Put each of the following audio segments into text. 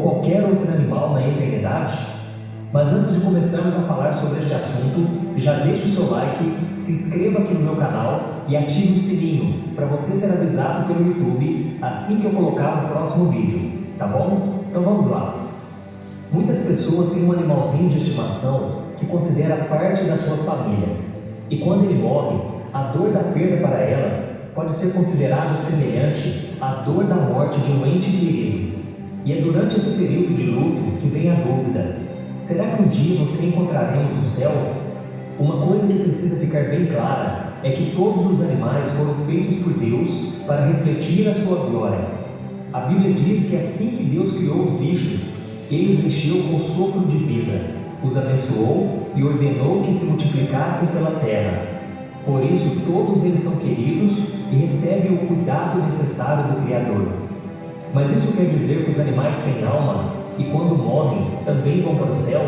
qualquer outro animal na eternidade? Mas antes de começarmos a falar sobre este assunto, já deixe o seu like, se inscreva aqui no meu canal e ative o sininho para você ser avisado pelo YouTube assim que eu colocar o próximo vídeo, tá bom? Então vamos lá. Muitas pessoas têm um animalzinho de estimação que considera parte das suas famílias, e quando ele morre, a dor da perda para elas pode ser considerada semelhante à dor da morte de um ente querido. E é durante esse período de luto que vem a dúvida: será que um dia nos reencontraremos no céu? Uma coisa que precisa ficar bem clara é que todos os animais foram feitos por Deus para refletir a sua glória. A Bíblia diz que assim que Deus criou os bichos, Ele os encheu com sopro de vida, os abençoou e ordenou que se multiplicassem pela terra. Por isso todos eles são queridos e recebem o cuidado necessário do Criador. Mas isso quer dizer que os animais têm alma e quando morrem também vão para o céu?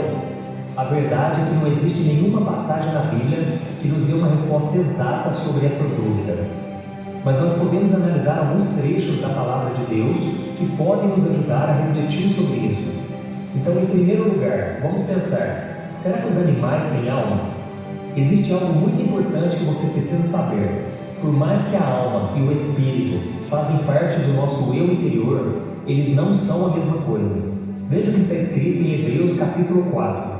A verdade é que não existe nenhuma passagem na Bíblia que nos dê uma resposta exata sobre essas dúvidas. Mas nós podemos analisar alguns trechos da Palavra de Deus que podem nos ajudar a refletir sobre isso. Então, em primeiro lugar, vamos pensar: será que os animais têm alma? Existe algo muito importante que você precisa saber. Por mais que a alma e o espírito fazem parte do nosso eu interior, eles não são a mesma coisa. Veja o que está escrito em Hebreus capítulo 4.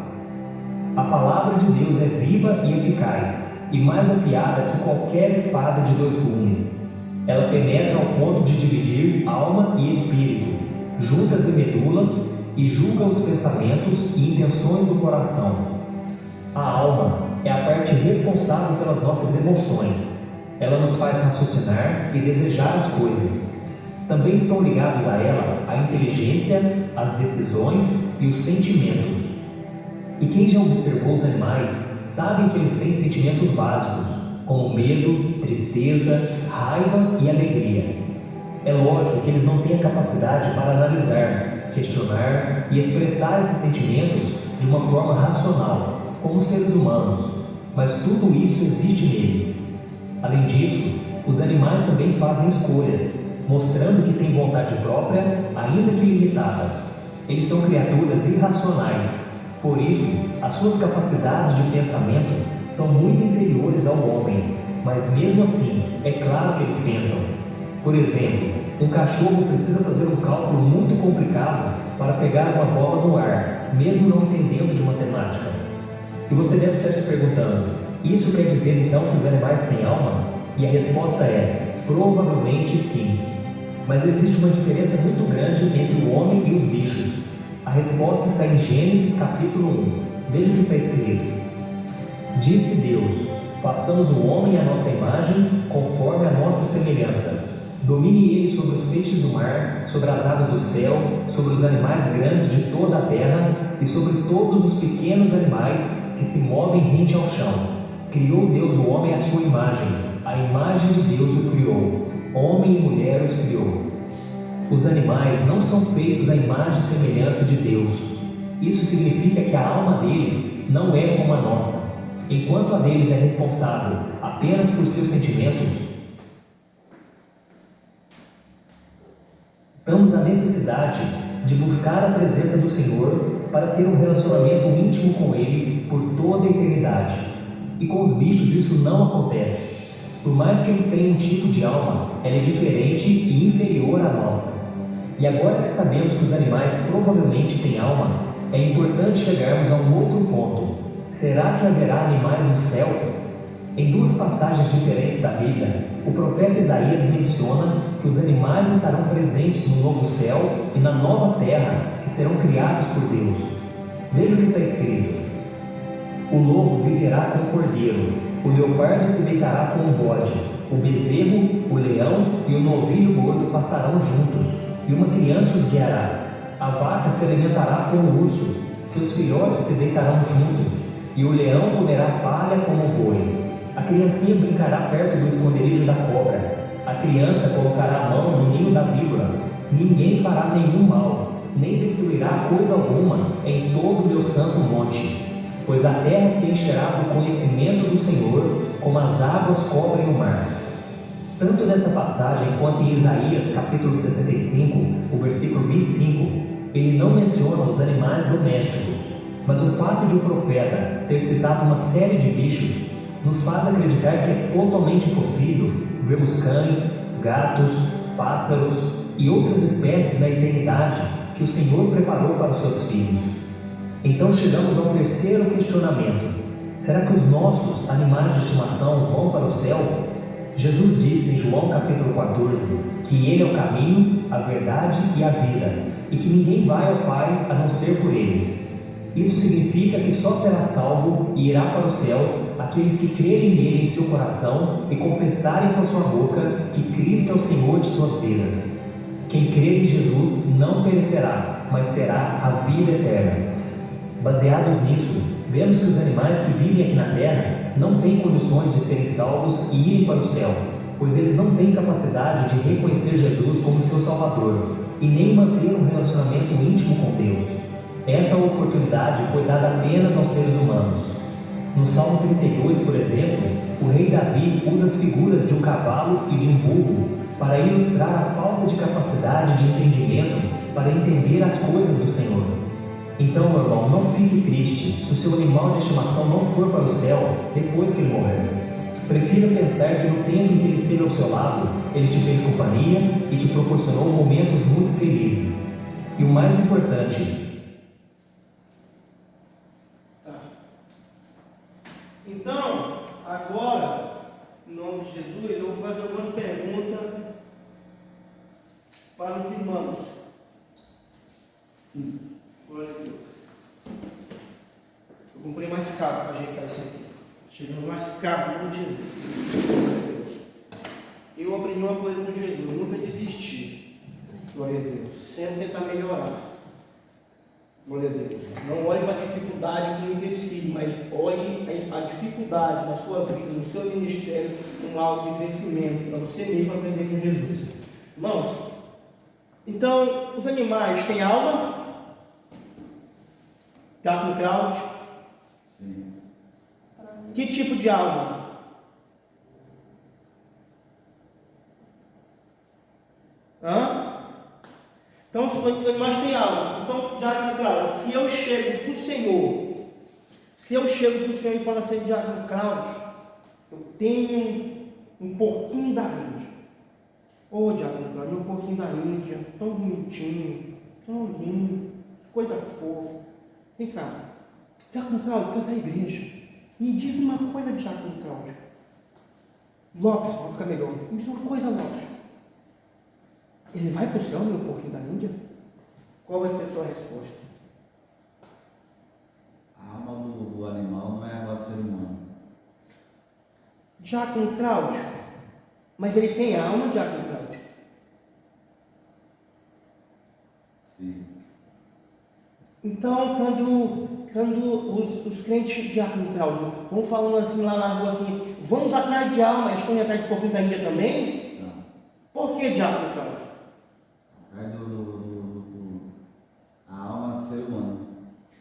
A palavra de Deus é viva e eficaz, e mais afiada que qualquer espada de dois gumes. Ela penetra ao ponto de dividir alma e espírito, juntas e medulas, e julga os pensamentos e intenções do coração. A alma é a parte responsável pelas nossas emoções. Ela nos faz raciocinar e desejar as coisas. Também estão ligados a ela a inteligência, as decisões e os sentimentos. E quem já observou os animais sabe que eles têm sentimentos básicos, como medo, tristeza, raiva e alegria. É lógico que eles não têm a capacidade para analisar, questionar e expressar esses sentimentos de uma forma racional, como os seres humanos, mas tudo isso existe neles. Além disso, os animais também fazem escolhas, mostrando que têm vontade própria, ainda que limitada. Eles são criaturas irracionais, por isso, as suas capacidades de pensamento são muito inferiores ao homem, mas mesmo assim, é claro que eles pensam. Por exemplo, um cachorro precisa fazer um cálculo muito complicado para pegar uma bola no ar, mesmo não entendendo de matemática. E você deve estar se perguntando: isso quer dizer então que os animais têm alma? E a resposta é: provavelmente sim. Mas existe uma diferença muito grande entre o homem e os bichos. A resposta está em Gênesis capítulo 1. Veja o que está escrito: Disse Deus: façamos o homem à nossa imagem, conforme a nossa semelhança. Domine ele sobre os peixes do mar, sobre as aves do céu, sobre os animais grandes de toda a terra e sobre todos os pequenos animais que se movem rente ao chão. Criou Deus o homem à sua imagem, a imagem de Deus o criou, homem e mulher os criou. Os animais não são feitos à imagem e semelhança de Deus. Isso significa que a alma deles não é como a nossa. Enquanto a deles é responsável apenas por seus sentimentos, temos a necessidade de buscar a presença do Senhor para ter um relacionamento íntimo com Ele por toda a eternidade. E com os bichos isso não acontece. Por mais que eles tenham um tipo de alma, ela é diferente e inferior à nossa. E agora que sabemos que os animais provavelmente têm alma, é importante chegarmos a um outro ponto. Será que haverá animais no céu? Em duas passagens diferentes da Bíblia, o profeta Isaías menciona que os animais estarão presentes no novo céu e na nova terra que serão criados por Deus. Veja o que está escrito: o lobo viverá com o cordeiro, o leopardo se deitará com o bode, o bezerro, o leão e o novilho gordo pastarão juntos, e uma criança os guiará. A vaca se alimentará com o urso, seus filhotes se deitarão juntos, e o leão comerá palha como o boi. A criancinha brincará perto do esconderijo da cobra. A criança colocará a mão no ninho da víbora. Ninguém fará nenhum mal, nem destruirá coisa alguma em todo o meu santo monte, pois a terra se encherá do conhecimento do Senhor, como as águas cobrem o mar. Tanto nessa passagem quanto em Isaías capítulo 65, o versículo 25, ele não menciona os animais domésticos, mas o fato de o profeta ter citado uma série de bichos nos faz acreditar que é totalmente possível vermos cães, gatos, pássaros e outras espécies na eternidade que o Senhor preparou para os seus filhos. Então chegamos ao terceiro questionamento: será que os nossos animais de estimação vão para o céu? Jesus disse em João capítulo 14 que Ele é o caminho, a verdade e a vida, e que ninguém vai ao Pai a não ser por Ele. Isso significa que só será salvo e irá para o céu aqueles que crerem nele em seu coração e confessarem com a sua boca que Cristo é o Senhor de suas vidas. Quem crer em Jesus não perecerá, mas terá a vida eterna. Baseados nisso, vemos que os animais que vivem aqui na terra não têm condições de serem salvos e irem para o céu, pois eles não têm capacidade de reconhecer Jesus como seu Salvador e nem manter um relacionamento íntimo com Deus. Essa oportunidade foi dada apenas aos seres humanos. No Salmo 32, por exemplo, o rei Davi usa as figuras de um cavalo e de um burro para ilustrar a falta de capacidade de entendimento para entender as coisas do Senhor. Então, meu irmão, não fique triste se o seu animal de estimação não for para o céu depois que ele morrer. Prefira pensar que no tempo em que ele esteve ao seu lado, ele te fez companhia e te proporcionou momentos muito felizes. E o mais importante, então, agora, em nome de Jesus, eu vou fazer algumas perguntas para os irmãos. Glória a Deus. Eu comprei mais caro para ajeitar isso aqui. Chegando mais caro, em nome de Jesus. Eu aprendi uma coisa com Jesus, eu nunca desisti. Glória a Deus. Sempre tentar melhorar. Glória a Deus. Não olhe para a dificuldade como empecilho, mas olhe a dificuldade na sua vida, no seu ministério, como algo de crescimento, para você mesmo aprender com Jesus. Irmãos, então, os animais têm alma? Gato no Cláudio? Sim. Que tipo de alma? Então, os animais têm alma. Então, Diácono Cláudio, se eu chego para o Senhor, e falo assim, Diácono Cláudio, eu tenho um porquinho da Índia. Ô, Diácono Cláudio, meu porquinho da Índia, tão bonitinho, tão lindo, coisa fofa. Vem cá, Diácono Cláudio, canta a igreja. Me diz uma coisa, Diácono Cláudio. Lopes, vai ficar melhor. Me diz uma coisa, Lopes. Ele vai para o céu, meu porquinho da Índia? Qual vai ser a sua resposta? A alma do animal não é igual ao ser humano. Diácono Cláudio, mas ele tem alma, Diácono Cláudio? Sim. Então, quando os crentes, Diácono Cláudio, vão falando assim lá na rua, assim, vamos atrás de alma, eles estão indo atrás de porquinho da Índia também? Não. Por que, Diácono Cláudio? A alma do ser humano.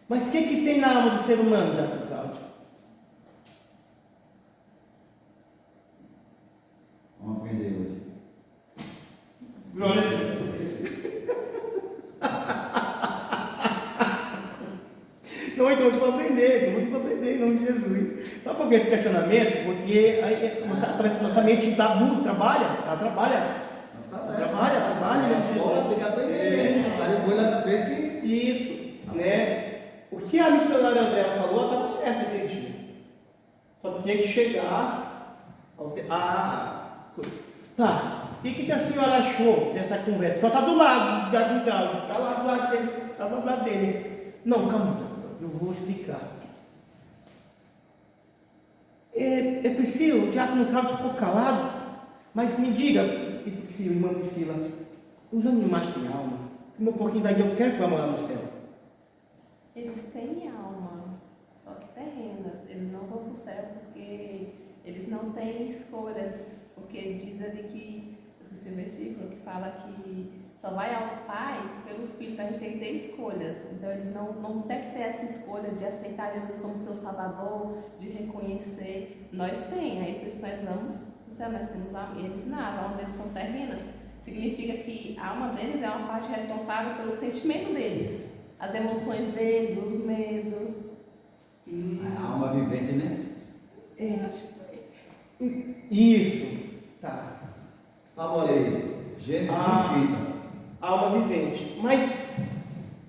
Mas o que tem na alma do ser humano, Diácono Cláudio? Vamos aprender hoje. Glória a Deus. Não, então eu estou para aprender, em nome de Jesus. Sabe por que esse questionamento? Porque nossa mente trabalha. Mas tá certo. Trabalha, né? Você tem que aprender mesmo. Aí depois lá na frente. Isso, né? O que a missionária Andréa falou estava certo naquele dia. Só tinha que chegar Tá. E o que a senhora achou dessa conversa? Só está do lado do Cláudio. Está lá do lado dele. Está do lado dele. Não, calma, eu vou explicar. Priscila, o Diácono Cláudio ficou calado. Mas me diga, Priscila, irmã Priscila, os animais têm alma? O meu porquinho daqui eu quero que vá morar no céu. Eles têm alma, só que terrenas. Eles não vão para o céu porque eles não têm escolhas. Porque diz ali que, esqueci o versículo, que fala que só vai ao Pai pelo Filho, então a gente tem que ter escolhas. Então eles não conseguem ter essa escolha de aceitar Jesus como seu Salvador, de reconhecer. Nós tem, aí por isso nós vamos para o céu, nós temos alma, eles não, a alma deles são terrenas. Significa que a alma deles é uma parte responsável pelo sentimento deles. as emoções dele, os medos. A alma vivente, né? Isso. Tá. Vamos ler. Gênesis 30. Alma vivente. Mas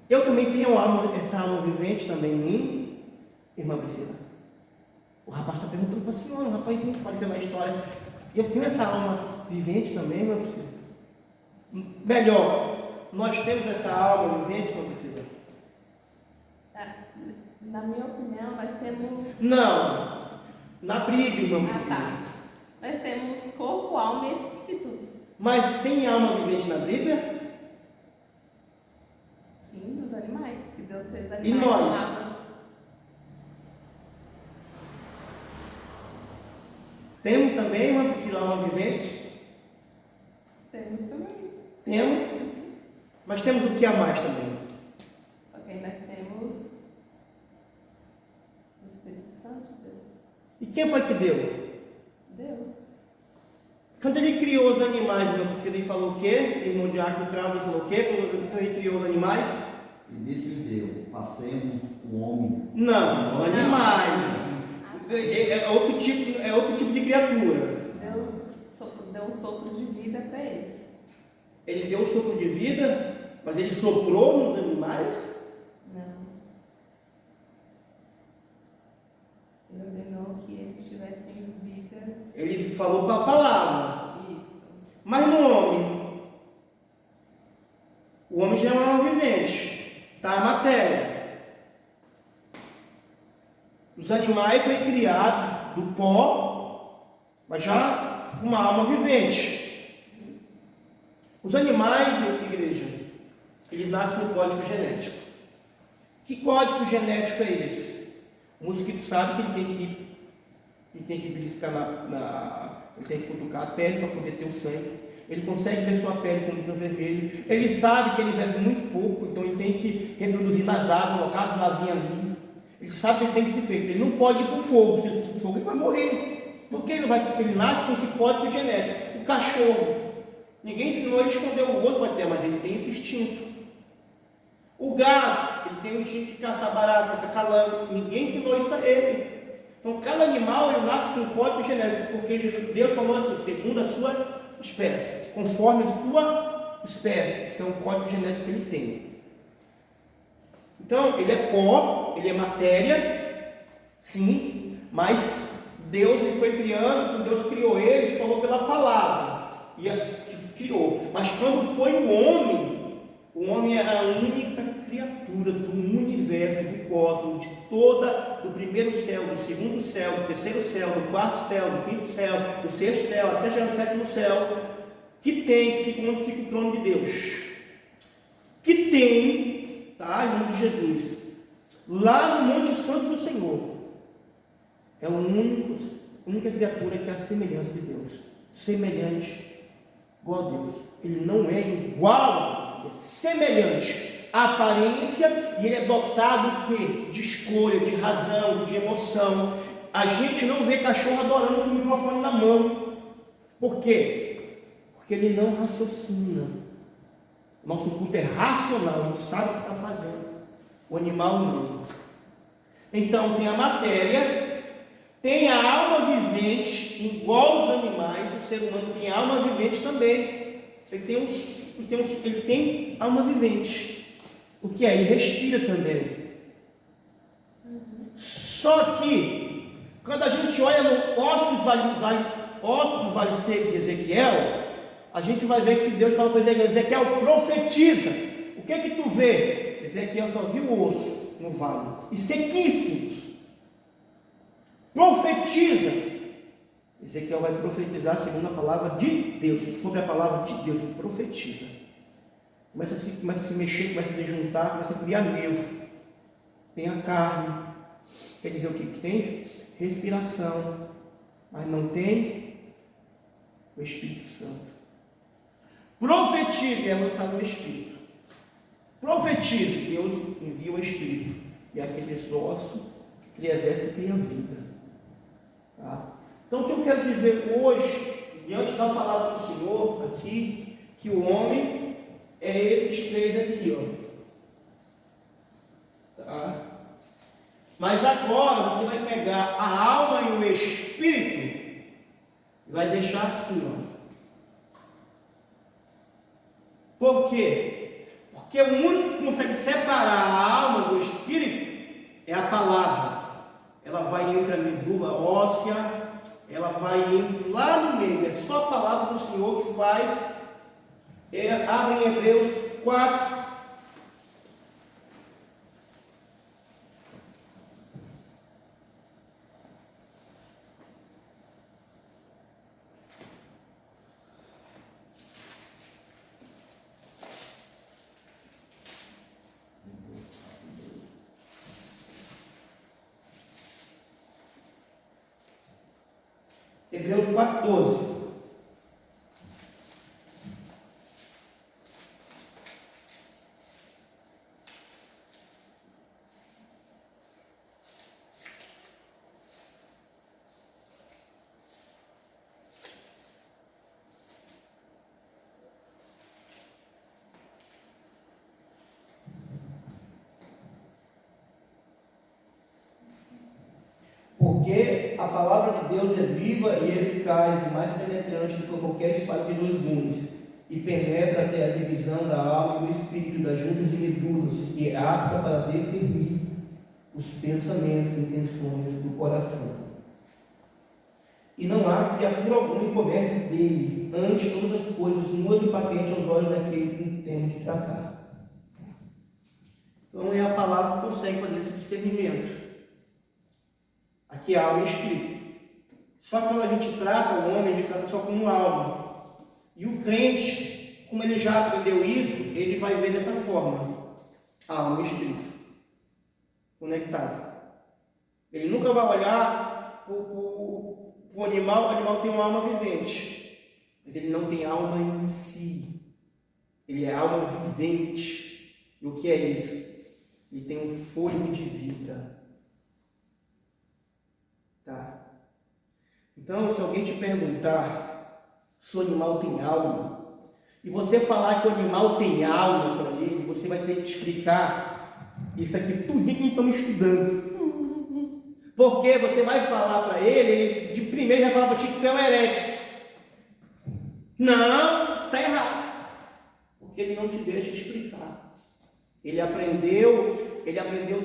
eu também tenho essa alma vivente também em mim, irmã Priscila. O rapaz está perguntando para a senhora, o rapaz tem que aparecer na história. Eu tenho essa alma vivente também, irmã Priscila. Melhor, nós temos essa alma vivente, irmã Priscila? Na minha opinião, nós temos. Não. Na Bíblia, irmã Priscila. Tá. Nós temos corpo, alma e espírito. Mas tem alma vivente na Bíblia? Sim, dos animais, que Deus fez animais. E nós? Palavras. Temos também uma Priscila alma vivente? Temos também. Temos. Mas temos o que a mais também? Só que aí nós temos o Espírito Santo de Deus. E quem foi que deu? Deus. Quando ele criou os animais, irmã Priscila, ele falou o quê? Irmão Diácono Claudio falou o quê? Quando ele criou os animais? E disse-lhe Deus: façamos o homem. Não, animais. É outro tipo de criatura. Deus deu um sopro de vida para eles. Ele deu o sopro de vida, mas ele soprou nos animais? Não. Ele ordenou que eles tivessem vidas. Ele falou para a palavra. Isso. Mas no homem, o homem já é uma alma vivente, está a matéria. Os animais foi criado do pó, mas já uma alma vivente. Os animais, igreja, eles nascem no código genético. Que código genético é esse? O mosquito sabe que ele tem que beliscar ele tem que cutucar a pele para poder ter o sangue. Ele consegue ver sua pele com ultravermelho. Ele sabe que ele vive muito pouco, então ele tem que reproduzir nas águas, colocar as lavinhas ali. Ele sabe que ele tem que ser feito. Ele não pode ir para o fogo. Se ele for para o fogo, ele vai morrer. Porque ele nasce com esse código genético. O cachorro, ninguém ensinou ele a esconder o outro para ter, mas ele tem esse instinto. O gato, ele tem o instinto de caçar barato, caçar calango. Ninguém ensinou isso a ele. Então, cada animal ele nasce com um código genético, porque Deus falou assim, segundo a sua espécie, conforme a sua espécie. Esse é um código genético que ele tem. Então, ele é pó, ele é matéria, sim, mas Deus ele foi criando, quando Deus criou ele, falou pela palavra, e se criou. Mas quando foi o homem era a única criatura do universo, do cosmos, do primeiro céu, do segundo céu, do terceiro céu, do quarto céu, do quinto céu, do sexto céu, até chegar no sétimo céu, que fica onde fica o trono de Deus. Que tem, tá, em nome de Jesus, lá no Monte Santo do Senhor, é a única criatura que é a semelhança de Deus, semelhante, igual a Deus. Ele não é igual a Deus, é semelhante. A aparência, e ele é dotado de escolha, de razão, de emoção. A gente não vê cachorro adorando com o microfone na mão. Por quê? Porque ele não raciocina. Nosso culto é racional, a gente sabe o que está fazendo. O animal não. Então tem a matéria, tem a alma vivente, igual os animais. O ser humano tem alma vivente também. Ele tem alma vivente. O que é? Ele respira também. Só que, quando a gente olha no ossos do vale seco de Ezequiel, a gente vai ver que Deus fala para Ezequiel: Ezequiel, profetiza. O que é que tu vê? Ezequiel só viu o osso no vale, e sequíssimos. Profetiza. Ezequiel vai profetizar segundo a palavra de Deus, sobre a palavra de Deus, ele profetiza. Começa a se mexer, começa a se juntar, começa a criar nervo. Tem a carne, quer dizer o que? Que tem respiração, mas não tem o Espírito Santo. Profetiza, é lançado no Espírito. Profetiza, Deus envia o Espírito. E aqueles ossos, aquele exército cria vida. Tá? Então o que eu quero dizer hoje, diante da palavra do Senhor aqui, que o homem é esses três aqui, ó. Mas agora você vai pegar a alma e o espírito e vai deixar assim, ó. Por quê? Porque o único que consegue separar a alma do espírito é a palavra. Ela vai entre a medula óssea, ela vai entre lá no meio. É só a palavra do Senhor que faz. Abre em Hebreus 4. Hebreus 4:12. Porque a palavra de Deus é viva e eficaz e mais penetrante do que qualquer espada de dois gumes, e penetra até a divisão da alma e do espírito, das juntas e medulas, e é apta para discernir os pensamentos e intenções do coração. E não há criatura alguma encoberta dele, antes todas as coisas nuas e patentes aos olhos daquele que temos de tratar. Então é a palavra que consegue fazer esse discernimento. Aqui é alma e espírito. Só que quando a gente trata o homem, a gente trata só como alma. E o crente, como ele já aprendeu isso, ele vai ver dessa forma: alma e espírito conectado. Ele nunca vai olhar para o animal. O animal tem uma alma vivente, mas ele não tem alma em si. Ele é alma vivente. E o que é isso? Ele tem um fôlego de vida. Tá? Então, se alguém te perguntar se o animal tem alma, e você falar que o animal tem alma para ele, você vai ter que explicar isso aqui tudo que estamos estudando. Porque você vai falar para ele de primeiro vai falar para ti que tu é um herético. Não, está errado. Porque ele não te deixa explicar. Ele aprendeu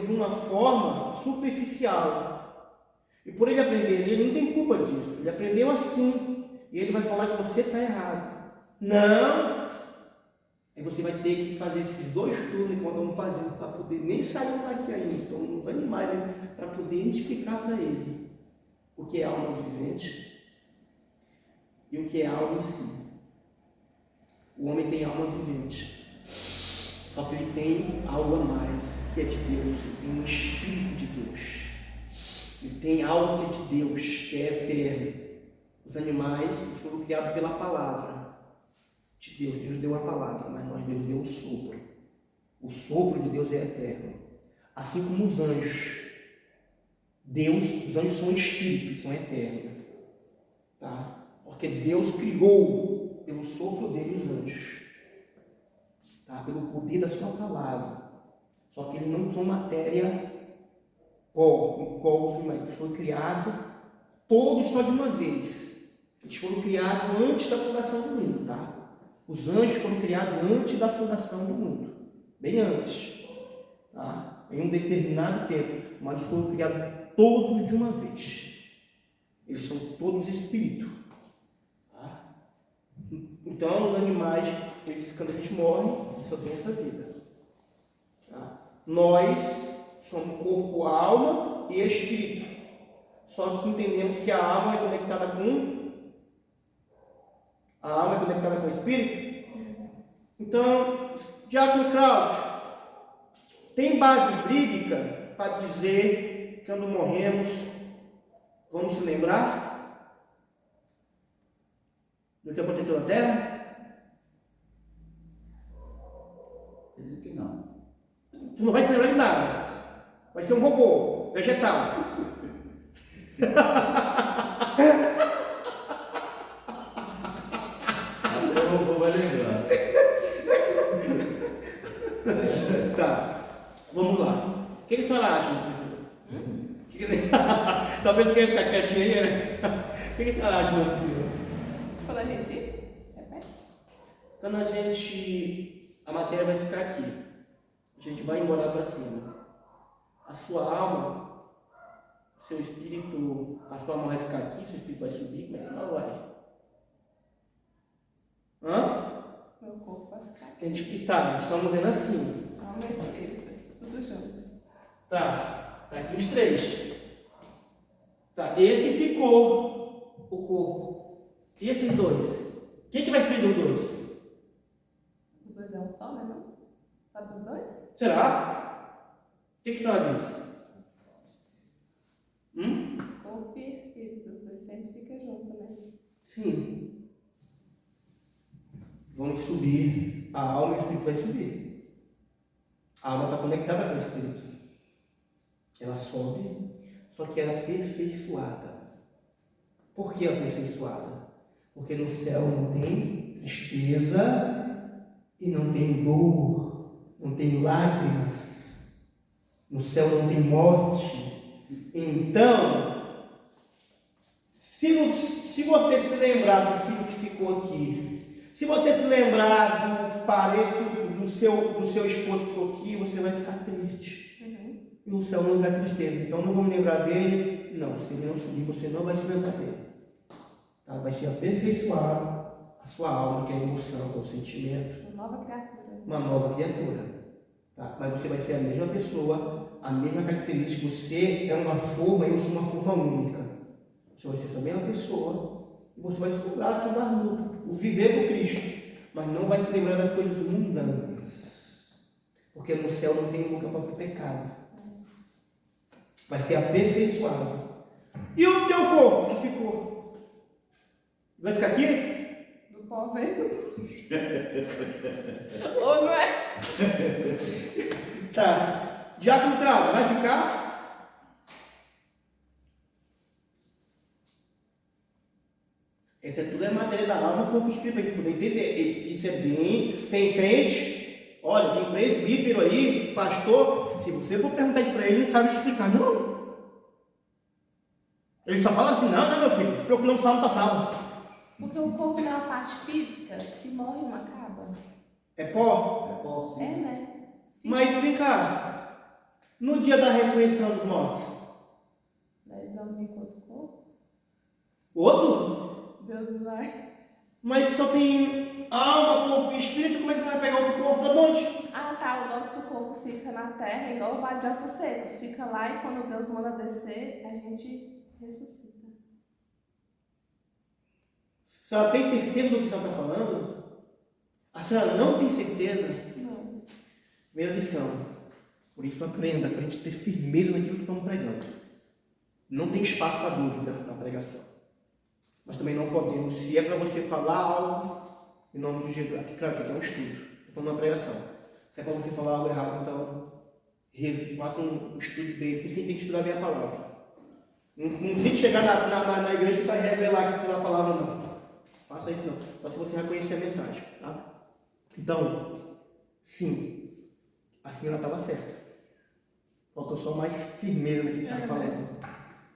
de uma forma superficial. E por ele aprender, ele não tem culpa disso. Ele aprendeu assim. E ele vai falar que você está errado. Não! Aí você vai ter que fazer esses 2 turnos enquanto vamos fazendo, para poder nem sair daqui ainda. Então, uns animais, para poder explicar para ele o que é alma vivente e o que é alma em si. O homem tem alma vivente. Só que ele tem algo a mais, que é de Deus, tem um Espírito de Deus. E tem algo que é de Deus, que é eterno. Os animais foram criados pela palavra de Deus. Deus deu a palavra, mas Deus deu o sopro. O sopro de Deus é eterno. Assim como os anjos. Os anjos são espíritos, são eternos. Tá? Porque Deus criou pelo sopro dele os anjos. Tá? Pelo poder da sua palavra. Só que eles não são matéria os animais foram criados todos só de uma vez. Eles foram criados antes da fundação do mundo, tá? Os anjos foram criados antes da fundação do mundo, bem antes, tá? Em um determinado tempo, mas foram criados todos de uma vez. Eles são todos espíritos, tá? Então, os animais, quando eles morrem, eles só têm essa vida, tá? Nós somos corpo, alma e espírito. Só que entendemos que a alma é conectada com o espírito. Então, Diácono Cláudio, tem base bíblica para dizer que quando morremos, vamos se lembrar do que aconteceu na Terra? Eu digo que não. Tu não vai se lembrar de nada. Vai ser um robô, vegetal. Até o robô vai lembrar. Tá, vamos lá. O que eles falaram, Priscila? Talvez eu queira ficar quietinho aí, né? O que você acha, meu filho? Quando a gente repete? Quando a matéria vai ficar aqui, a gente vai embora para cima. A sua alma, seu espírito, a sua alma vai ficar aqui, seu espírito vai subir, como é que ela vai? Hã? Meu corpo vai ficar aqui. Tem que tá, estamos vendo assim. Alma e espírito, tudo junto. Tá aqui os três. Tá, esse ficou o corpo. E esses dois? Quem que vai subir dos dois? Os dois é um só, né? Não? Sabe os dois? Será? O que a senhora disse? Corpo e espírito, os dois sempre ficam juntos, né? Sim. Vamos subir. A alma e o espírito vai subir. A alma está conectada com o espírito. Ela sobe, só que ela é aperfeiçoada. Por que aperfeiçoada? Porque no céu não tem tristeza e não tem dor, não tem lágrimas. No céu não tem morte. Então, se você se lembrar do filho que ficou aqui, se você se lembrar do parente do seu esposo que ficou aqui, você vai ficar triste. E no céu não dá tristeza. Então não vou me lembrar dele. Não, se ele não subir, você não vai se lembrar dele. Tá? Vai ser aperfeiçoado a sua alma, que é a emoção, que é o sentimento. Uma nova criatura. Uma nova criatura. Tá? Mas você vai ser a mesma pessoa, a mesma característica. Você é uma forma, eu sou uma forma única. Você vai ser essa mesma pessoa e você vai se lembrar, se dar luta, o viver do Cristo, mas não vai se lembrar das coisas mundanas, porque no céu não tem lugar para o pecado. Vai ser aperfeiçoado. E o teu corpo que ficou? Vai ficar aqui? Do pó veio. Ou não é? Tá. Diácono Trago, vai ficar? Essa tudo é matéria da alma, corpo e espírito, para gente poder entender. Isso é bem. Tem crente, olha, tem presbítero aí, pastor. Se você for perguntar isso para ele, ele não sabe te explicar, não. Ele só fala assim: não, meu filho, se preocupa, não salvo, tá salvo. Porque o corpo não é uma parte física, se morre, não acaba. É pó? É posse. É, né? Mas vem cá, no dia da ressurreição dos mortos, Nós vamos vir com outro corpo. outro? Deus vai. Mas só tem alma, corpo e espírito, como é que você vai pegar outro corpo da onde? Ah, tá. O nosso corpo fica na terra, igual o vale de ossos secos. Fica lá e quando Deus manda descer, a gente ressuscita. A senhora tem certeza do que a senhora está falando? A senhora não tem certeza? Não. Primeira lição. Por isso aprenda, para a gente ter firmeza naquilo que estamos pregando. Não tem espaço para dúvida na pregação. Mas também não podemos, se é para você falar algo, em nome de Jesus, aqui, claro que aqui é um estudo, estou falando uma pregação. Se é para você falar algo errado, então faça um estudo bem, porque você tem que estudar bem a palavra. Não tem que chegar na igreja e revelar que toda a palavra não. Faça isso não, só se você reconhecer a mensagem. Tá? Então, sim, a senhora estava certa. Faltou só mais firmeza no que estava falando.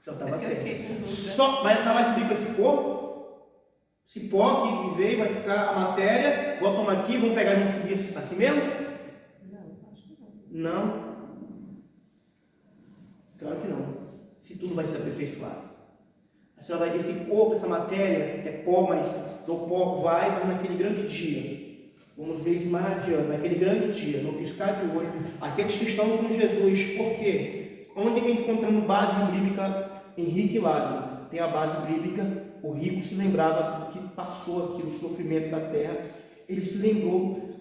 Então estava certa. Só, mas ela vai subir com esse corpo, esse pó que veio, vai ficar a matéria, igual toma aqui, vamos pegar e vamos subir assim mesmo? Não, acho que não. Não. Claro que não. Se tudo vai ser aperfeiçoado. A senhora vai, esse corpo, essa matéria é pó, mas do pó vai, mas naquele grande dia. Vamos ver isso mais adiante. Naquele grande dia, no piscar de olho, aqueles que estão com Jesus. Por quê? Onde que encontramos base bíblica? Henrique e Lázaro. Tem a base bíblica. O rico se lembrava do que passou aqui, o sofrimento da terra. Ele se lembrou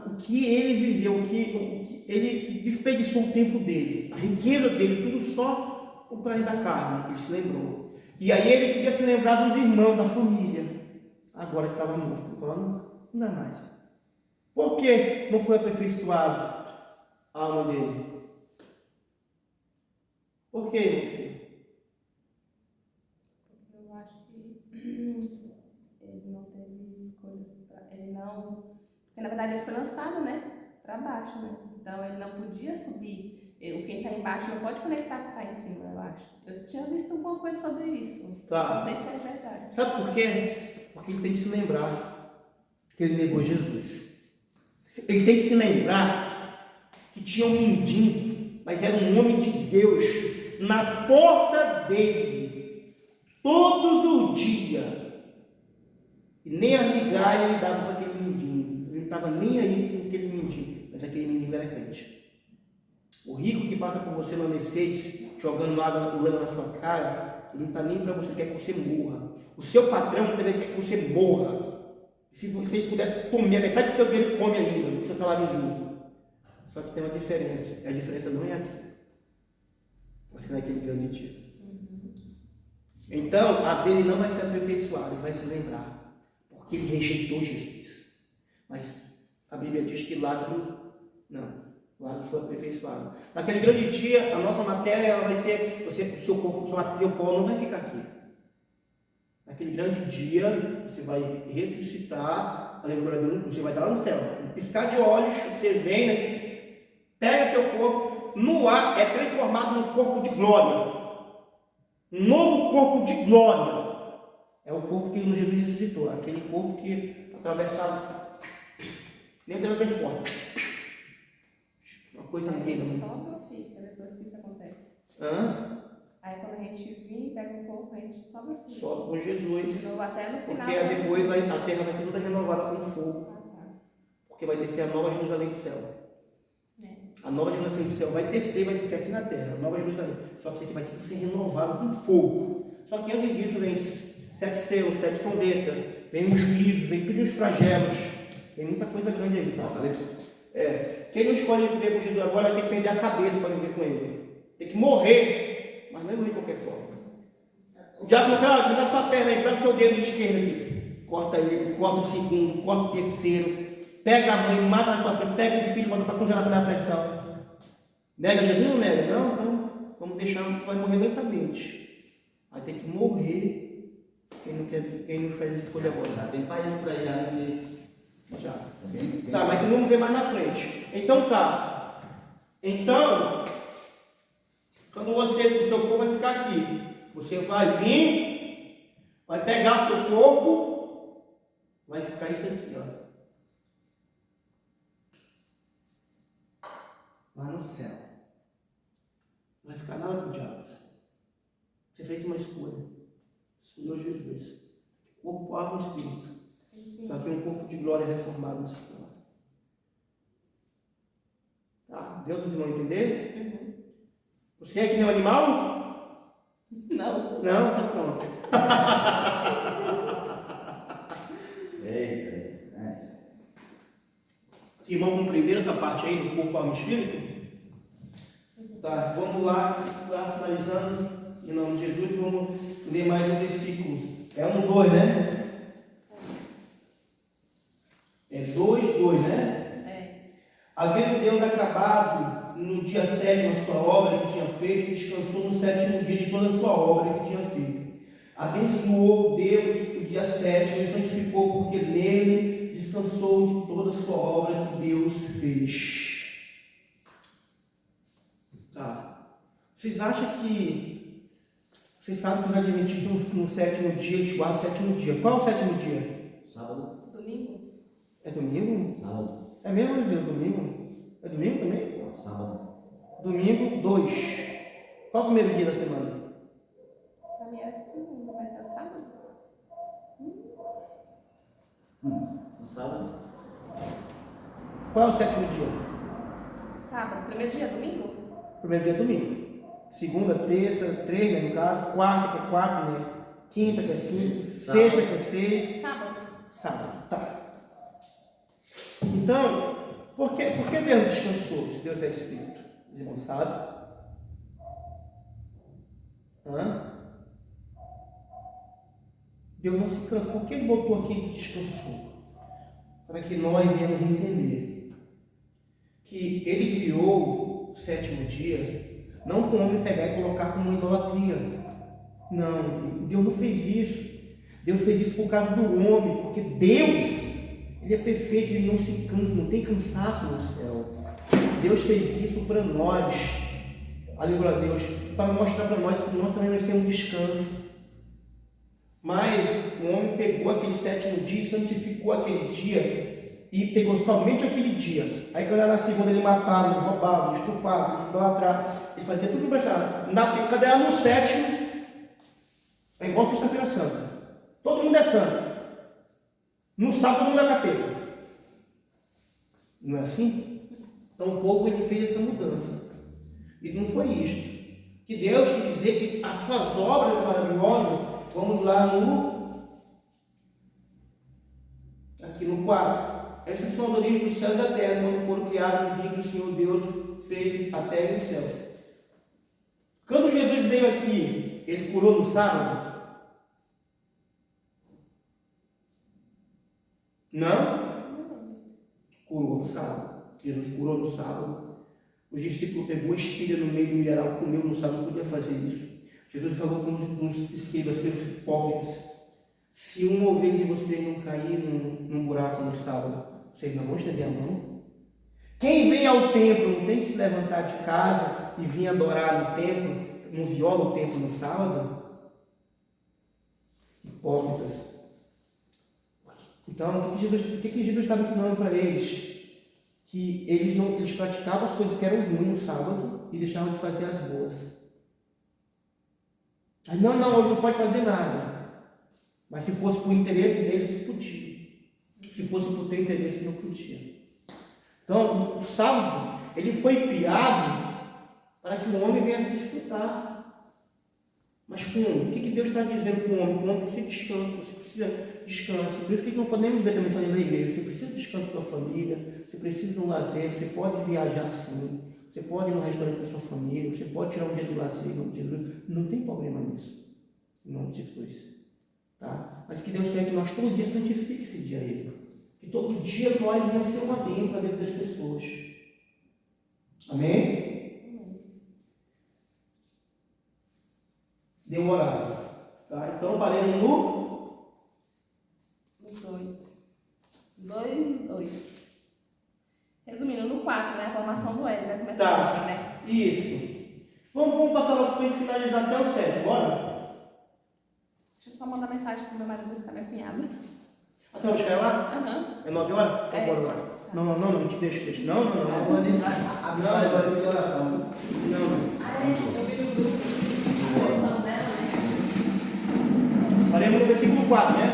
o que ele viveu, o que ele desperdiçou o tempo dele, a riqueza dele, tudo só o prazer da carne. Ele se lembrou. E aí ele queria se lembrar dos irmãos, da família. Agora que estava morto, agora não dá mais. Por que não foi aperfeiçoado a alma dele? Por que, meu filho? Eu acho que ele não teve escolhas ele não. Porque na verdade ele foi lançado, né? Para baixo, né? Então ele não podia subir. Quem está embaixo não pode conectar com o que está em cima, eu acho. Eu tinha visto alguma coisa sobre isso. Tá. Não sei se é verdade. Sabe por quê? Porque ele tem que se lembrar que ele negou Jesus. Ele tem que se lembrar que tinha um mendigo, mas era um homem de Deus, na porta dele, todos os dias. E nem a migalha ele dava para aquele mendigo. Ele não estava nem aí com aquele mendigo, mas aquele mendigo era crente. O rico que passa por você na Mercedes, jogando lama na sua cara, ele não está nem para você, quer que você morra. O seu patrão quer que você morra. Se você puder comer, metade do seu dinheiro come ainda, o seu saláriozinho. Só que tem uma diferença. A diferença não é aqui. Vai ser naquele grande dia. Então, a dele não vai ser aperfeiçoada, ele vai se lembrar. Porque ele rejeitou Jesus. Mas a Bíblia diz que Lázaro, não. Lázaro foi aperfeiçoado. Naquele grande dia, a nossa matéria ela vai ser, o seu corpo, seu pó não vai ficar aqui. Naquele grande dia, você vai ressuscitar, você vai estar lá no céu. Um piscar de olhos, você vem, pega seu corpo, no ar, é transformado num corpo de glória. Um novo corpo de glória. É o corpo que Jesus ressuscitou. Aquele corpo que atravessava nem o teletransporte. Uma coisa Ele linda. sobe ou fica depois que isso acontece? Aí quando a gente vir, pega um corpo, a gente sobe ou fica? Sobe com Jesus. De novo, até no final. Porque depois a terra vai ser toda renovada com fogo. Porque vai descer a nova Jerusalém do céu. A nova Jerusalém do céu vai descer, vai ficar aqui na terra. A nova Jerusalém. Só que isso aqui vai tudo ser renovado com fogo. Só que antes disso vem 7 selos, 7 trombetas. Vem um juízo, vem todos os flagelos. Tem muita coisa grande aí, tá? Quem não escolhe viver com Jesus agora vai ter que perder a cabeça para viver com ele. Tem que morrer. Mas não é morrer de qualquer forma. O diabo não quer, me dá sua perna aí, pega o seu dedo esquerdo aqui. Corta ele, corta o segundo, corta o terceiro. Pega a mãe, mata a tua filha, pega o filho, bota para congelar pela pressão. Nega Jesus ou não nega? Não, então vamos deixar, vai morrer lentamente. Aí tem que morrer quem não faz essa escolha agora. Já tem país por aí, Já. Tem. Tá, mas vamos ver mais na frente. Então tá. Então, quando o seu corpo vai ficar aqui, você vai vir, vai pegar seu corpo, vai ficar isso aqui, ó. Lá no céu. Não vai ficar nada com o diabo. Você fez uma escolha. Escolheu Jesus. Corpo, alma e espírito. Só que um corpo de glória reformado no céu. Tá? Deu para os irmãos entender? Você é que nem um animal? Não. Não? Tá pronto. Os irmãos compreenderam essa parte aí do corpo, alma e espírito? Tá, vamos lá finalizando, em nome de Jesus, vamos ler mais um versículo. É 1:2, né? É 2:2, né? Havendo Deus acabado no dia 7 a sua obra que tinha feito, descansou no 7º dia de toda a sua obra que tinha feito. Abençoou Deus o dia 7 e o santificou, porque nele descansou de toda a sua obra que Deus fez. Tá. Vocês acham que... Vocês sabem que os adventistas no 7º dia, eles guardam o 7º dia. Qual é o 7º dia? Sábado. Domingo? É domingo? Sábado. É mesmo, Brasil? Domingo? É domingo também? Sábado. Domingo 2. Qual é o primeiro dia da semana? Pra mim é o segundo, mas é o sábado. No sábado. Qual é o 7º dia? Sábado. Primeiro dia, domingo? Primeiro dia é domingo. Segunda, terça, 3, né, no caso. Quarta, que é 4, né? Quinta, que é 5. Sexta, que é 6. Sábado. Sábado, tá. Então, por que Deus descansou, se Deus é Espírito? Os irmãos sabem? Deus não se cansa. Por que Ele botou aqui que descansou? Para que nós venhamos entender que Ele criou o 7º dia não para o homem pegar e colocar como uma idolatria. Não, Deus não fez isso. Deus fez isso por causa do homem, porque Deus, Ele é perfeito, Ele não se cansa, não tem cansaço no céu. Deus fez isso para nós. aleluia a Deus, para mostrar para nós que nós também merecemos um descanso. Mas o homem pegou aquele 7º dia, santificou aquele dia e pegou somente aquele dia. Aí quando era na segunda ele matava, ele roubava, ele estuprava, ele idolatrava, ele fazia tudo emprestado. Quando era no 7º, é igual sexta-feira santa. Todo mundo é santo. No sábado todo mundo é capeta. Não é assim? Então o povo ele fez essa mudança. E não foi isto. Que Deus quer dizer que as suas obras maravilhosas, vamos lá aqui no 4. Essas são as origens dos céus e da terra, quando foram criados no dia que o Senhor Deus fez a terra e os céus. Quando Jesus veio aqui, ele curou no sábado? Não? Curou no sábado. Jesus curou no sábado. Os discípulos pegou a espiga no meio do milharal, comeu no sábado, não podia fazer isso. Jesus falou com os escribas, seus hipócritas: se uma ovelha de vocês não cair num buraco no sábado, vocês não vão estender a mão? Quem vem ao templo não tem que se levantar de casa e vir adorar no templo, não viola o templo no sábado? Hipócritas. Então, o que Jesus estava ensinando para eles? Que eles praticavam as coisas que eram ruins no sábado e deixavam de fazer as boas. Aí, não, hoje não pode fazer nada. Mas se fosse por interesse deles, podia. Se fosse por ter interesse, não podia. Então, o sábado, ele foi criado para que o homem venha se desfrutar. Mas como? O que Deus está dizendo para o homem? Que o homem precisa de descanso, você precisa de descanso. Por isso que não podemos ver também só na igreja. Você precisa de descanso da sua família, você precisa de um lazer, você pode viajar sim, você pode ir no restaurante com a sua família, você pode tirar um dia de lazer em nome de Jesus. Não tem problema nisso, em nome de Jesus. Tá? Mas o que Deus quer é que nós todo dia santifique esse dia a Ele. Que todo dia nós venhamos ser uma bênção na vida das pessoas. Amém? Deu horário. Tá? Então, paremos no 2. Resumindo, no 4, né? A formação do L vai começar tá. agora, né? Isso. Vamos passar logo para a gente finalizar até o 7, bora? Deixa eu só mandar mensagem para o meu marido buscar minha cunhada. Você vai buscar ela lá? Aham. É 9 horas? Então bora lá. Não, te deixa. Não. A vitória agora de oração. Não. Eu vi no grupo a versão dela, né? Paremos no versículo 4, né?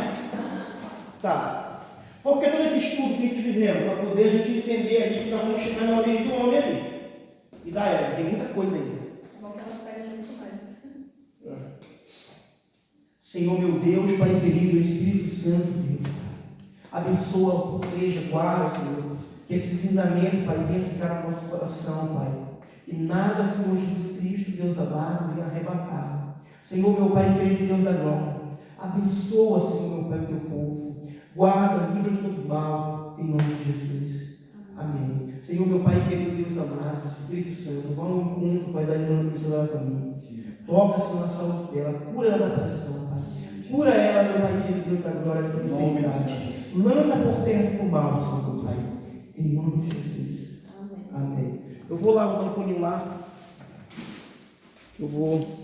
Tá. Porque todo esse estudo que a gente fizemos, para poder a gente entender ali que nós vamos chegar na origem do homem ali. E da era, tem muita coisa ainda. É bom que elas pegam muito mais. Senhor meu Deus, Pai querido, Espírito Santo, Deus, abençoa a igreja, guarda, Senhor, que esse ensinamento, Pai, venha ficar no nosso coração, Pai, e nada, Senhor Jesus Cristo, Deus amado, venha arrebatar. Senhor meu Pai querido, Deus da glória, abençoa, Senhor meu Pai, o teu povo, guarda, livra de todo mal, em nome de Jesus. Amém. Senhor meu Pai querido, Deus amado, Espírito Santo, vá ao encontro, Pai, da irmã abençoada da família. Toca, Senhor, na saúde dela, cura ela da pressão, Pai. Cura ela, meu Pai querido, Deus da glória, da enfermidade. Lança por terra por mal, Senhor, meu Pai. Em nome de Jesus. Amém. Eu vou lá, vou dar um pulinho lá. Eu vou